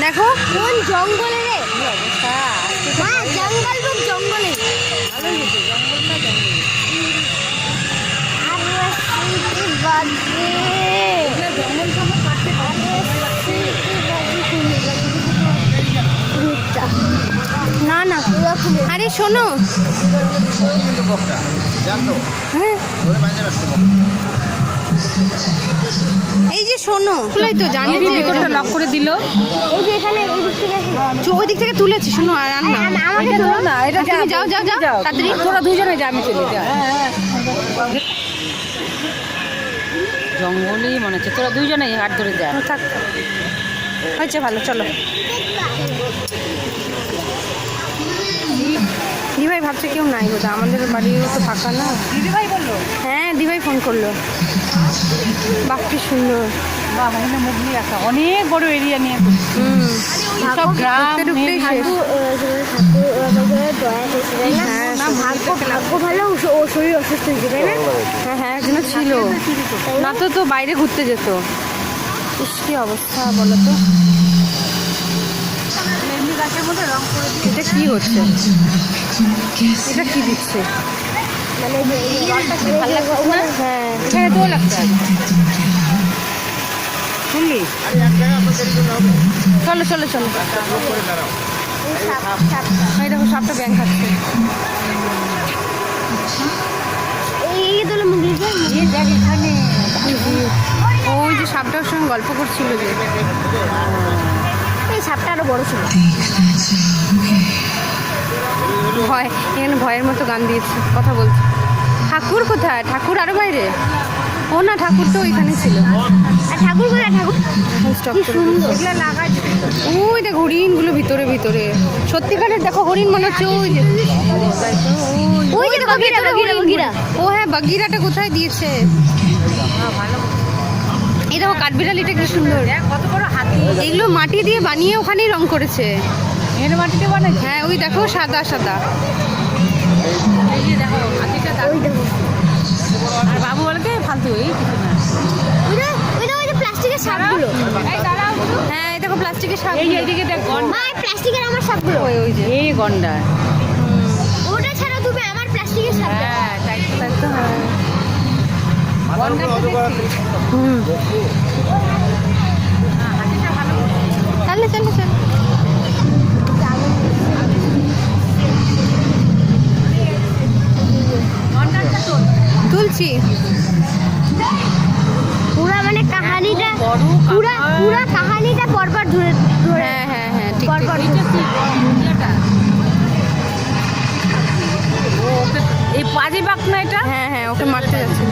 দেখো কোন জঙ্গলে রে মা, জঙ্গল বুক জঙ্গলে না না আরে শোনো হ্যাঁ এই যে শোনো তো জানি ভিতরটা লক করে দিল। এই যে এখানে এই দিক থেকে ওই দিক থেকে তুলেছি শোনো আর না আমাকে ধরো না, এটা তুমি যাও যাও যাও তাড়াতাড়ি তোরা দুজনে যা, আমি চলে যা। জঙ্গলই মনে হচ্ছে, তোরা দুইজনেই হাত ধরে যা। থাক হয়েছে ভালো চলো দিভাই ভাবছে কেউ নাই বোধ আমাদের বাড়িও তো ফাঁকা না। দিদিভাই বললো, হ্যাঁ দিভাই ফোন করলো। বাহ কি সুন্দর, বাহ এখানে মুগলি রাখা, অনেক বড় এরিয়া নিয়ে সব গ্রাম ঢুকতে ঢুকতেই শেষ। হ্যাঁ, না ভাগ্য ভালো ও শরীর অসুস্থ হয়েছে তাই না? হ্যাঁ হ্যাঁ একজন ছিল না তো তো বাইরে ঘুরতে যেত। ইস কি অবস্থা বলো তো, এমনি গাছের মধ্যে রং করে দিয়ে এটা কি হচ্ছে, এটা কি দিচ্ছে? মানে ভালো লাগছে না? হ্যাঁ এখানে তো লাগছে শুনলি। চলো চলো চলো এই দেখো সাপটা ব্যাং খাচ্ছে। এই দলে মুগলিকে দেখ এখানে ওই যে সাপটার সঙ্গে গল্প করছিল যে এই সাপটা আরো বড় ছিল। ভয়, এখানে ভয়ের মতো গান দিয়েছে, কথা বলছে। ঠাকুর কোথায়? ঠাকুর আরো বাইরে। ও না ঠাকুর তো ওইখানে ছিল। আর ঠাকুর কোথায়? ঠাকুর স্টপ কি সুন্দর। এগুলো লাগাই ওই দেখো হরিণগুলো ভিতরে ভিতরে, সত্যিকারের দেখো হরিণ মনে হচ্ছে ওই যে ওই যে বগিরা বগিরা বগিরা। ও হ্যাঁ বাগিরাটা কোথায় দিয়েছে। এই দেখো কাঠবিড়ালিটা কি সুন্দর, কত বড় হাতি, এগুলো মাটি দিয়ে বানিয়ে ওখানেই রং করেছে। এর মাটিতে বানাইছে। হ্যাঁ ওই দেখো সাদা সাদা। এই যে দেখো হাতিটা ওই দেখো আর বাবু বলকে ফালতু এই কিছু না। ওই যে প্লাস্টিকের সাপগুলো। এই দাঁড়াও একটু। হ্যাঁ এই দেখো প্লাস্টিকের সাপ। এই এইদিকে দেখ গন্ডা, মা, এই প্লাস্টিকের আমার সাপগুলো। ওই যে এই গন্ডা। ওটা ছাড়া তুমি আমার প্লাস্টিকের সাপ। হ্যাঁ তাই তো। তাই তো হ্যাঁ। গন্ডাটা দেখছি। হুম হাতিটা ভালো। চলে চলে চলে গন্ডাটা তো তুলছি। পুরা মানে কাহানিটা বড় পুরা পুরা কাহানিটা পরপর ধরে ধরে হ্যাঁ হ্যাঁ হ্যাঁ ঠিক ঠিক। পরপর এইটা কি গন্ডাটা? ও ওকে এই পাজি বাঘ না এটা? হ্যাঁ হ্যাঁ ওকে মারতে যাচ্ছে।